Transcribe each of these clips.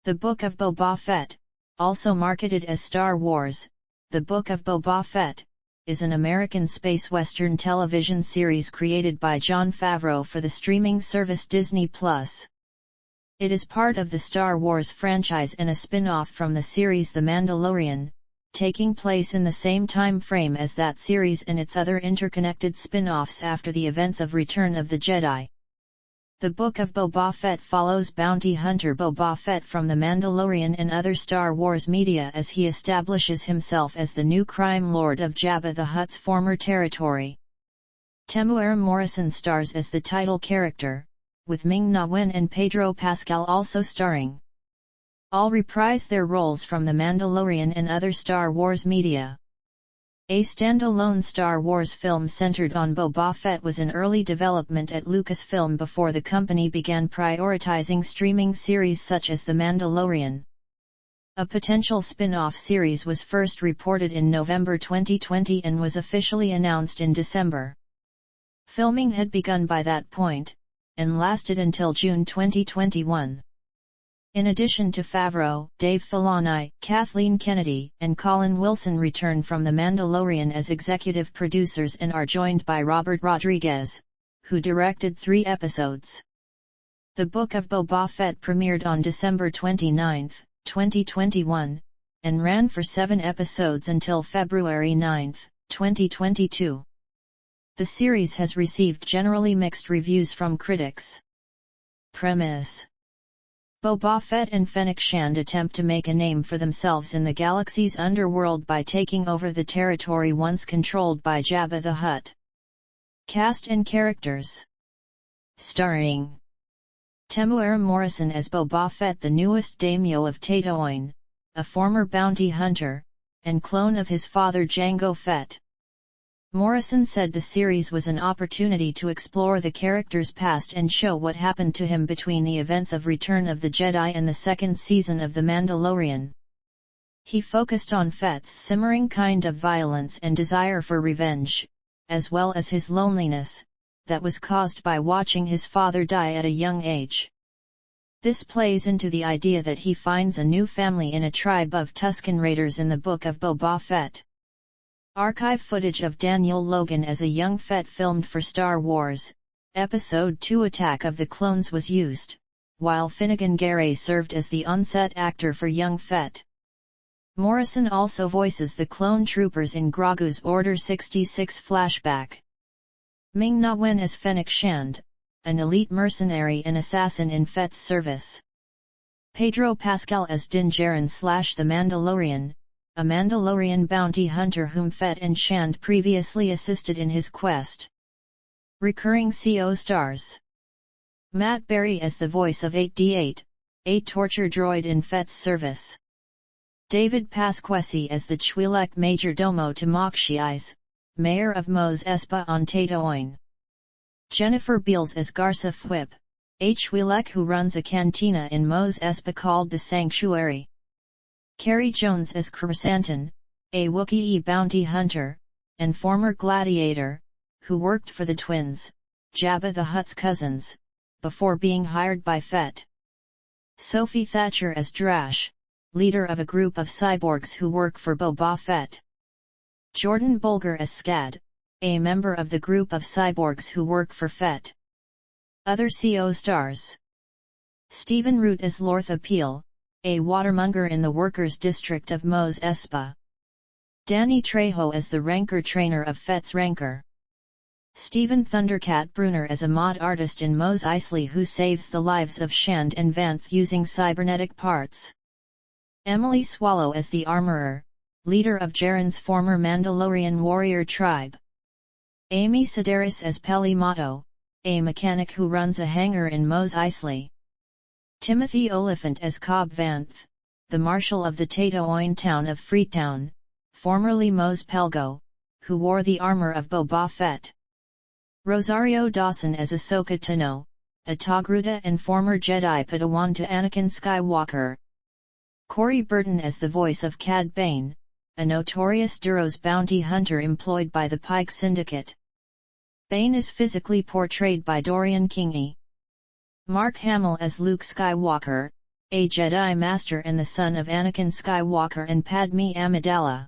The Book of Boba Fett, also marketed as Star Wars, The Book of Boba Fett, is an American space western television series created by Jon Favreau for the streaming service Disney+. It is part of the Star Wars franchise and a spin-off from the series The Mandalorian, taking place in the same time frame as that series and its other interconnected spin-offs after the events of Return of the Jedi. The Book of Boba Fett follows bounty hunter Boba Fett from The Mandalorian and other Star Wars media as he establishes himself as the new crime lord of Jabba the Hutt's former territory. Temuera Morrison stars as the title character, with Ming-Na Wen and Pedro Pascal also starring. All reprise their roles from The Mandalorian and other Star Wars media. A standalone Star Wars film centered on Boba Fett was in early development at Lucasfilm before the company began prioritizing streaming series such as The Mandalorian. A potential spin-off series was first reported in November 2020 and was officially announced in December. Filming had begun by that point, and lasted until June 2021. In addition to Favreau, Dave Filoni, Kathleen Kennedy, and Colin Wilson return from The Mandalorian as executive producers and are joined by Robert Rodriguez, who directed 3 episodes. The Book of Boba Fett premiered on December 29, 2021, and ran for 7 episodes until February 9, 2022. The series has received generally mixed reviews from critics. Premise: Boba Fett and Fennec Shand attempt to make a name for themselves in the galaxy's underworld by taking over the territory once controlled by Jabba the Hutt. Cast and characters. Starring Temuera Morrison as Boba Fett, the newest daimyo of Tatooine, a former bounty hunter, and clone of his father Jango Fett. Morrison said the series was an opportunity to explore the character's past and show what happened to him between the events of Return of the Jedi and the second season of The Mandalorian. He focused on Fett's simmering kind of violence and desire for revenge, as well as his loneliness, that was caused by watching his father die at a young age. This plays into the idea that he finds a new family in a tribe of Tusken Raiders in the Book of Boba Fett. Archive footage of Daniel Logan as a young Fett filmed for Star Wars Episode II Attack of the Clones was used, while Finnegan Garay served as the on-set actor for young Fett. Morrison also voices the clone troopers in Grogu's Order 66 flashback. Ming-Na Wen as Fennec Shand, an elite mercenary and assassin in Fett's service. Pedro Pascal as Din Djarin / The Mandalorian, a Mandalorian bounty hunter whom Fett and Shand previously assisted in his quest. Recurring CO stars: Matt Berry as the voice of 8D8, a torture droid in Fett's service. David Pasquesi as the Twi'lek Major Domo to Mok Shai's, mayor of Mos Espa on Tatooine. Jennifer Beals as Garsa Fwip, a Twi'lek who runs a cantina in Mos Espa called the Sanctuary. Carrie Jones as Chrysanthemum, a Wookiee bounty hunter, and former gladiator, who worked for the twins, Jabba the Hutt's cousins, before being hired by Fett. Sophie Thatcher as Drash, leader of a group of cyborgs who work for Boba Fett. Jordan Bolger as Scad, a member of the group of cyborgs who work for Fett. Other CO stars: Stephen Root as Lortha Peel, a watermonger in the workers' district of Mos Espa. Danny Trejo as the Rancor trainer of Fett's Rancor. Stephen Thundercat Bruner as a mod artist in Mos Eisley who saves the lives of Shand and Vanth using cybernetic parts. Emily Swallow as the Armorer, leader of Djarin's former Mandalorian warrior tribe. Amy Sedaris as Peli Motto, a mechanic who runs a hangar in Mos Eisley. Timothy Oliphant as Cobb Vanth, the marshal of the Tatooine town of Freetown, formerly Mos Pelgo, who wore the armor of Boba Fett. Rosario Dawson as Ahsoka Tano, a Togruta and former Jedi Padawan to Anakin Skywalker. Corey Burton as the voice of Cad Bane, a notorious Duros bounty hunter employed by the Pike Syndicate. Bane is physically portrayed by Dorian Kingi. Mark Hamill as Luke Skywalker, a Jedi Master and the son of Anakin Skywalker and Padme Amidala.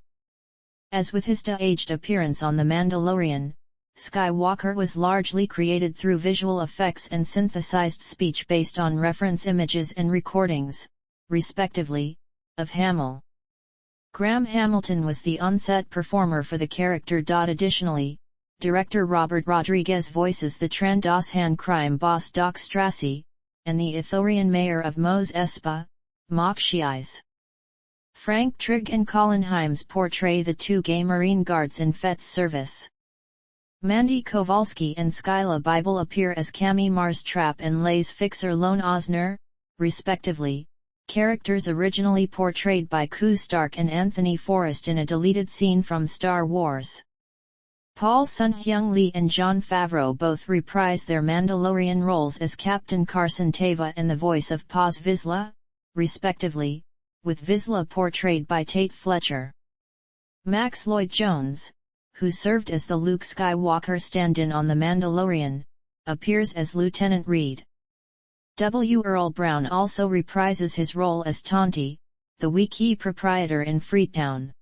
As with his de-aged appearance on The Mandalorian, Skywalker was largely created through visual effects and synthesized speech based on reference images and recordings, respectively, of Hamill. Graham Hamilton was the on-set performer for the character. Additionally, director Robert Rodriguez voices the Trandoshan crime boss Doc Strassi, and the Ithorian mayor of Mos Espa, Mok Shiiz. Frank Trigg and Colin Himes portray the two gay Marine guards in Fett's service. Mandy Kowalski and Skyla Bible appear as Cammy Mars Trap and Lay's fixer Lone Osner, respectively, characters originally portrayed by Ku Stark and Anthony Forrest in a deleted scene from Star Wars. Paul Sun-Hyung Lee and Jon Favreau both reprise their Mandalorian roles as Captain Carson Teva and the voice of Paz Vizsla, respectively, with Vizsla portrayed by Tate Fletcher. Max Lloyd-Jones, who served as the Luke Skywalker stand-in on The Mandalorian, appears as Lieutenant Reed. W. Earl Brown also reprises his role as Tonti, the Wiki proprietor in Freetown.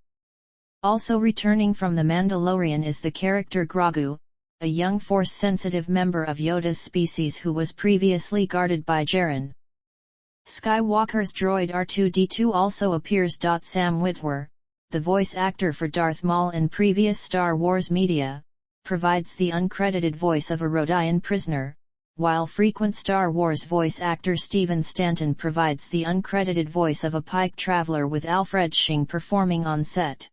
Also returning from The Mandalorian is the character Grogu, a young Force-sensitive member of Yoda's species who was previously guarded by Jaren. Skywalker's droid R2-D2 also appears. Sam Witwer, the voice actor for Darth Maul in previous Star Wars media, provides the uncredited voice of a Rodian prisoner, while frequent Star Wars voice actor Stephen Stanton provides the uncredited voice of a Pike traveler, with Alfred Shing performing on set.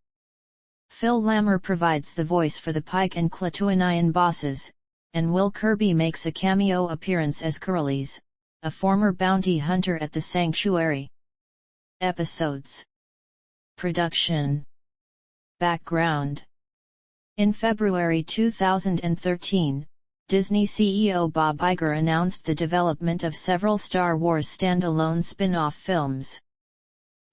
Phil Lammer provides the voice for the Pike and Klatooinian bosses, and Will Kirby makes a cameo appearance as Corellies, a former bounty hunter at the Sanctuary. Episodes. Production. Background. In February 2013, Disney CEO Bob Iger announced the development of several Star Wars standalone spin-off films.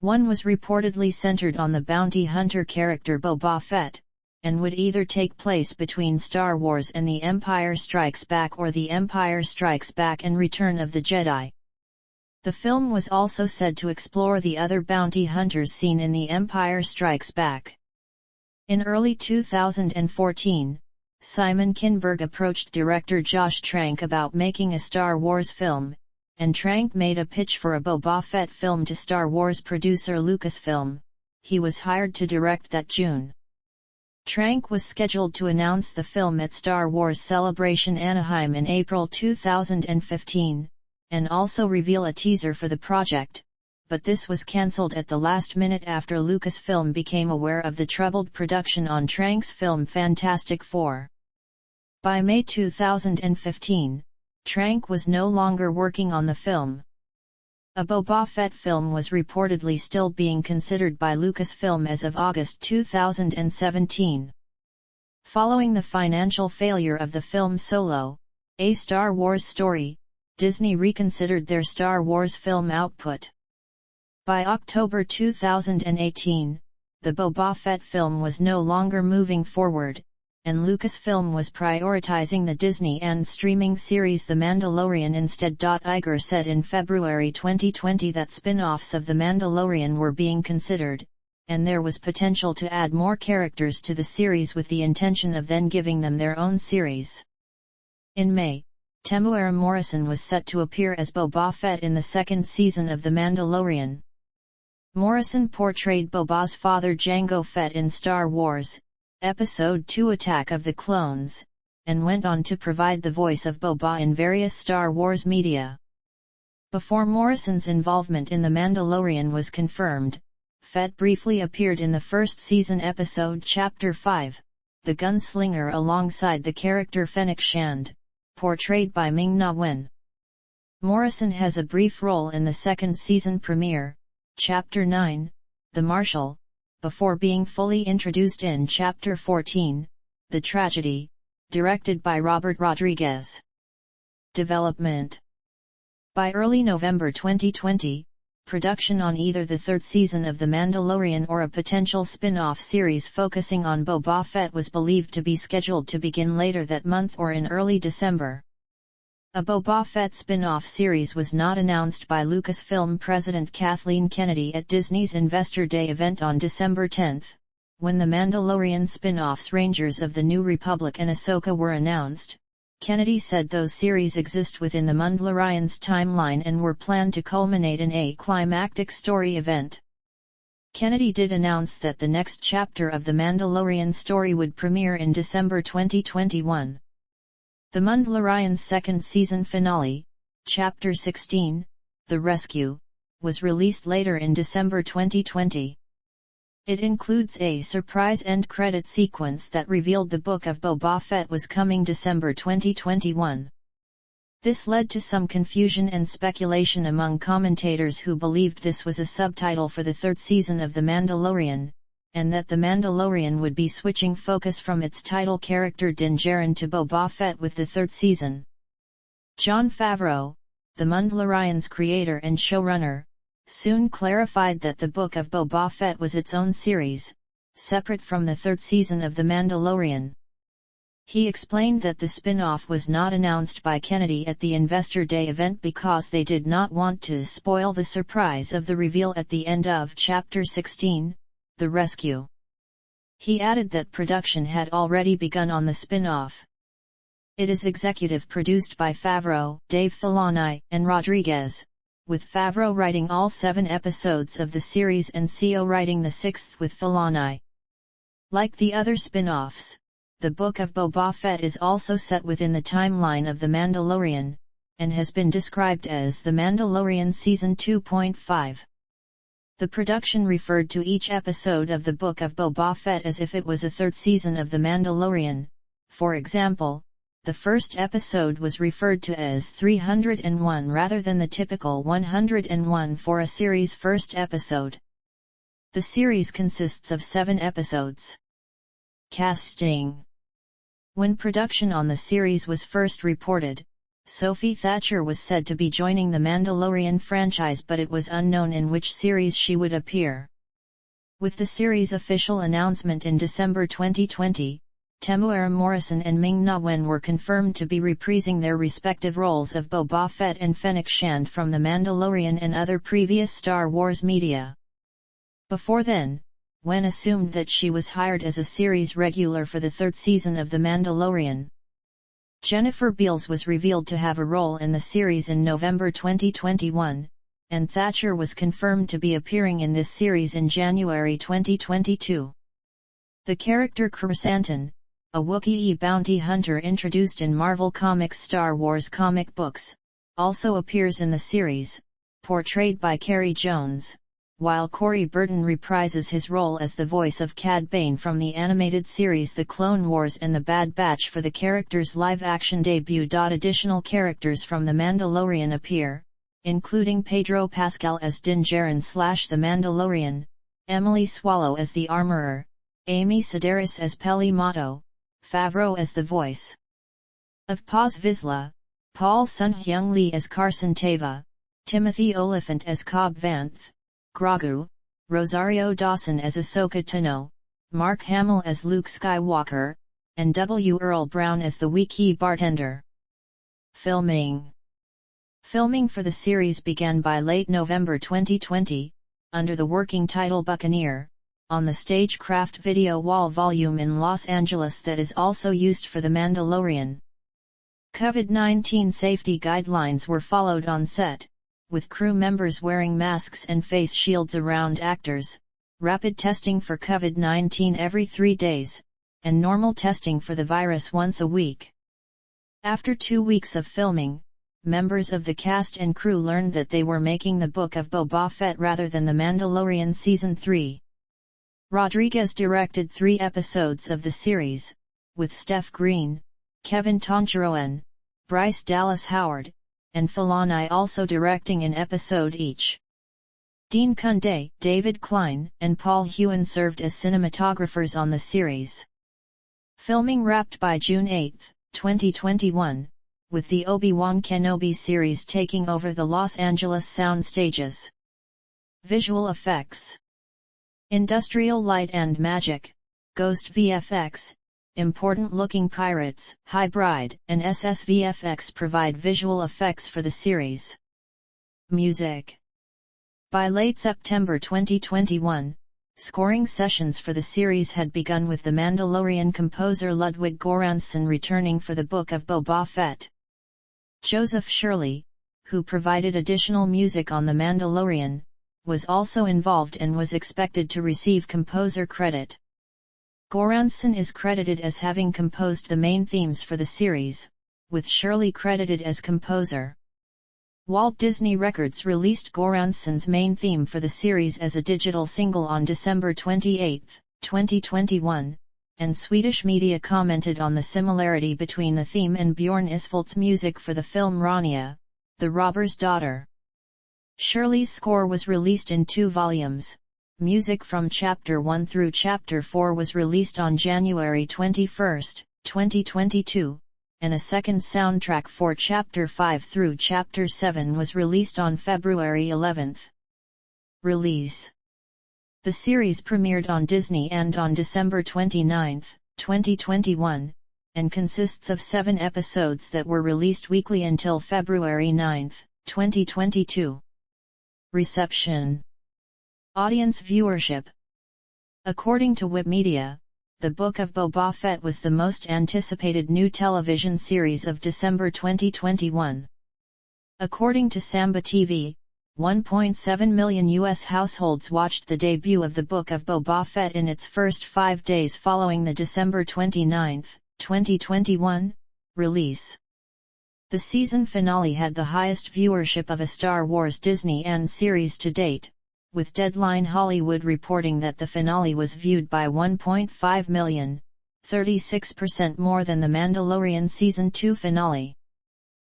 One was reportedly centered on the bounty hunter character Boba Fett, and would either take place between Star Wars and The Empire Strikes Back or The Empire Strikes Back and Return of the Jedi. The film was also said to explore the other bounty hunters seen in The Empire Strikes Back. In early 2014, Simon Kinberg approached director Josh Trank about making a Star Wars film, and Trank made a pitch for a Boba Fett film to Star Wars producer Lucasfilm. He was hired to direct that June. Trank was scheduled to announce the film at Star Wars Celebration Anaheim in April 2015, and also reveal a teaser for the project, but this was cancelled at the last minute after Lucasfilm became aware of the troubled production on Trank's film Fantastic Four. By May 2015, Trank was no longer working on the film. A Boba Fett film was reportedly still being considered by Lucasfilm as of August 2017. Following the financial failure of the film Solo, A Star Wars Story, Disney reconsidered their Star Wars film output. By October 2018, the Boba Fett film was no longer moving forward, and Lucasfilm was prioritizing the Disney and streaming series The Mandalorian instead. Iger said in February 2020 that spin-offs of The Mandalorian were being considered, and there was potential to add more characters to the series with the intention of then giving them their own series. In May, Temuera Morrison was set to appear as Boba Fett in the second season of The Mandalorian. Morrison portrayed Boba's father Jango Fett in Star Wars Episode II Attack of the Clones, and went on to provide the voice of Boba in various Star Wars media. Before Morrison's involvement in The Mandalorian was confirmed, Fett briefly appeared in the first season episode Chapter 5, The Gunslinger, alongside the character Fennec Shand, portrayed by Ming-Na Wen. Morrison has a brief role in the second season premiere, Chapter 9, The Marshal, before being fully introduced in Chapter 14, The Tragedy, directed by Robert Rodriguez. Development. By early November 2020, production on either the third season of The Mandalorian or a potential spin-off series focusing on Boba Fett was believed to be scheduled to begin later that month or in early December. A Boba Fett spin-off series was not announced by Lucasfilm President Kathleen Kennedy at Disney's Investor Day event on December 10, when The Mandalorian spin-offs Rangers of the New Republic and Ahsoka were announced. Kennedy said those series exist within the Mandalorian's timeline and were planned to culminate in a climactic story event. Kennedy did announce that the next chapter of The Mandalorian story would premiere in December 2021. The Mandalorian's second season finale, Chapter 16, The Rescue, was released later in December 2020. It includes a surprise end credit sequence that revealed the Book of Boba Fett was coming December 2021. This led to some confusion and speculation among commentators who believed this was a subtitle for the third season of The Mandalorian, and that The Mandalorian would be switching focus from its title character Din Djarin to Boba Fett with the third season. Jon Favreau, The Mandalorian's creator and showrunner, soon clarified that the Book of Boba Fett was its own series, separate from the third season of The Mandalorian. He explained that the spin-off was not announced by Kennedy at the Investor Day event because they did not want to spoil the surprise of the reveal at the end of Chapter 16, The Rescue. He added that production had already begun on the spin-off. It is executive produced by Favreau, Dave Filoni, and Rodriguez, with Favreau writing all 7 episodes of the series and CO writing the 6th with Filoni. Like the other spin-offs, the Book of Boba Fett is also set within the timeline of The Mandalorian, and has been described as The Mandalorian Season 2.5. The production referred to each episode of the Book of Boba Fett as if it was a third season of The Mandalorian. For example, the first episode was referred to as 301 rather than the typical 101 for a series' first episode. The series consists of 7 episodes. Casting. When production on the series was first reported, Sophie Thatcher was said to be joining the Mandalorian franchise, but it was unknown in which series she would appear. With the series' official announcement in December 2020, Temuera Morrison and Ming-Na Wen were confirmed to be reprising their respective roles of Boba Fett and Fennec Shand from The Mandalorian and other previous Star Wars media. Before then, Wen assumed that she was hired as a series regular for the third season of The Mandalorian. Jennifer Beals was revealed to have a role in the series in November 2021, and Thatcher was confirmed to be appearing in this series in January 2022. The character Chrysanthemum, a Wookiee bounty hunter introduced in Marvel Comics' Star Wars comic books, also appears in the series, portrayed by Carrie Jones, while Corey Burton reprises his role as the voice of Cad Bane from the animated series The Clone Wars and The Bad Batch for the character's live-action debut. Additional characters from The Mandalorian appear, including Pedro Pascal as Din Djarin / The Mandalorian, Emily Swallow as the Armorer, Amy Sedaris as Peli Motto, Favreau as the voice of Paz Vizsla, Paul Sun-Hyung Lee as Carson Teva, Timothy Olyphant as Cobb Vanth, Grogu, Rosario Dawson as Ahsoka Tano, Mark Hamill as Luke Skywalker, and W. Earl Brown as the Wiki bartender. Filming for the series began by late November 2020, under the working title Buccaneer, on the Stagecraft video wall volume in Los Angeles that is also used for The Mandalorian. COVID-19 safety guidelines were followed on set, with crew members wearing masks and face shields around actors, rapid testing for COVID-19 every 3 days, and normal testing for the virus once a week. After 2 weeks of filming, members of the cast and crew learned that they were making the Book of Boba Fett rather than The Mandalorian Season 3. Rodriguez directed 3 episodes of the series, with Steph Green, Kevin Toncheroen, Bryce Dallas Howard, and Filoni also directing an episode each. Dean Kunde, David Klein, and Paul Hewen served as cinematographers on the series. Filming wrapped by June 8, 2021, with the Obi-Wan Kenobi series taking over the Los Angeles sound stages. Visual effects: Industrial Light and Magic, Ghost VFX, important-looking pirates, high bride, and SSVFX provide visual effects for the series. Music. By late September 2021, scoring sessions for the series had begun, with The Mandalorian composer Ludwig Göransson returning for the Book of Boba Fett. Joseph Shirley, who provided additional music on The Mandalorian, was also involved and was expected to receive composer credit. Göransson is credited as having composed the main themes for the series, with Shirley credited as composer. Walt Disney Records released Göransson's main theme for the series as a digital single on December 28, 2021, and Swedish media commented on the similarity between the theme and Björn Isfolt's music for the film Rania, the Robber's Daughter. Shirley's score was released in 2 volumes. Music from Chapter 1 through Chapter 4 was released on January 21, 2022. And a second soundtrack for Chapter 5 through Chapter 7 was released on February 11. Release. The series premiered on Disney and on December 29, 2021, and consists of 7 episodes that were released weekly until February 9, 2022. Reception. Audience viewership. According to Wikimedia, The Book of Boba Fett was the most anticipated new television series of December 2021. According to Samba TV, 1.7 million U.S. households watched the debut of The Book of Boba Fett in its first 5 days following the December 29, 2021, release. The season finale had the highest viewership of a Star Wars Disney series to date, with Deadline Hollywood reporting that the finale was viewed by 1.5 million, 36% more than The Mandalorian Season 2 finale.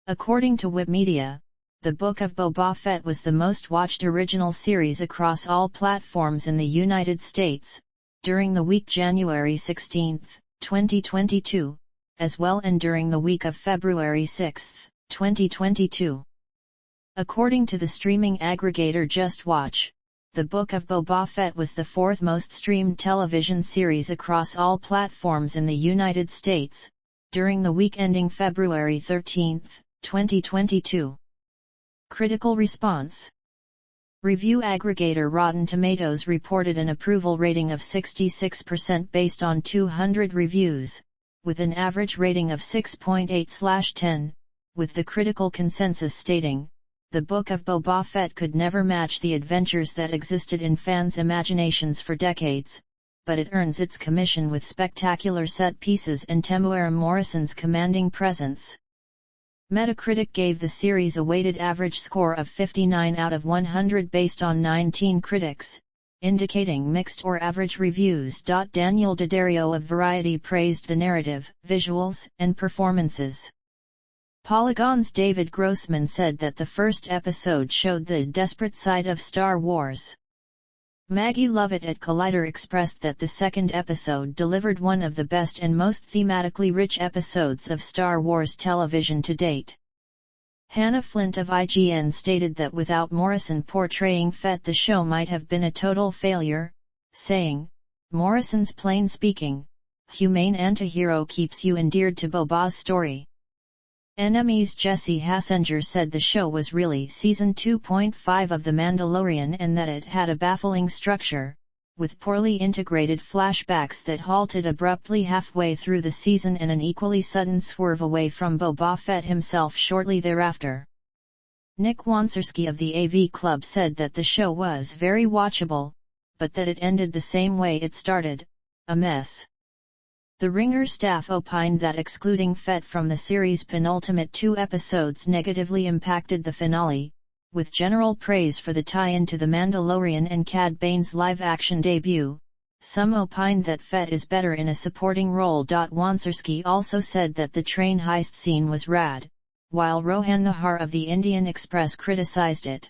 According to Wikimedia, The Book of Boba Fett was the most watched original series across all platforms in the United States, during the week January 16, 2022, as well and during the week of February 6, 2022. According to the streaming aggregator Just Watch, The Book of Boba Fett was the 4th most streamed television series across all platforms in the United States, during the week ending February 13, 2022. Critical response. Review aggregator Rotten Tomatoes reported an approval rating of 66% based on 200 reviews, with an average rating of 6.8/10, with the critical consensus stating, "The Book of Boba Fett could never match the adventures that existed in fans' imaginations for decades, but it earns its commission with spectacular set pieces and Temuera Morrison's commanding presence." Metacritic gave the series a weighted average score of 59 out of 100 based on 19 critics, indicating mixed or average reviews. Daniel D'Addario of Variety praised the narrative, visuals, and performances. Polygon's David Grossman said that the first episode showed the desperate side of Star Wars. Maggie Lovett at Collider expressed that the second episode delivered one of the best and most thematically rich episodes of Star Wars television to date. Hannah Flint of IGN stated that without Morrison portraying Fett, the show might have been a total failure, saying, "Morrison's plain-speaking, humane antihero keeps you endeared to Boba's story." NME's Jesse Hassinger said the show was really Season 2.5 of The Mandalorian and that it had a baffling structure, with poorly integrated flashbacks that halted abruptly halfway through the season and an equally sudden swerve away from Boba Fett himself shortly thereafter. Nick Wonserski of the AV Club said that the show was very watchable, but that it ended the same way it started, a mess. The Ringer staff opined that excluding Fett from the series' penultimate 2 episodes negatively impacted the finale, with general praise for the tie-in to The Mandalorian and Cad Bane's live-action debut. Some opined that Fett is better in a supporting role. Wonserski also said that the train heist scene was rad, while Rohan Nahar of the Indian Express criticized it.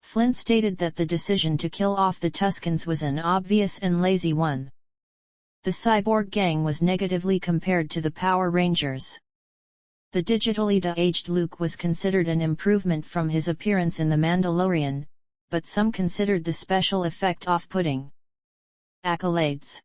Flint stated that the decision to kill off the Tuskens was an obvious and lazy one. The cyborg gang was negatively compared to the Power Rangers. The digitally de-aged Luke was considered an improvement from his appearance in The Mandalorian, but some considered the special effect off-putting. Accolades.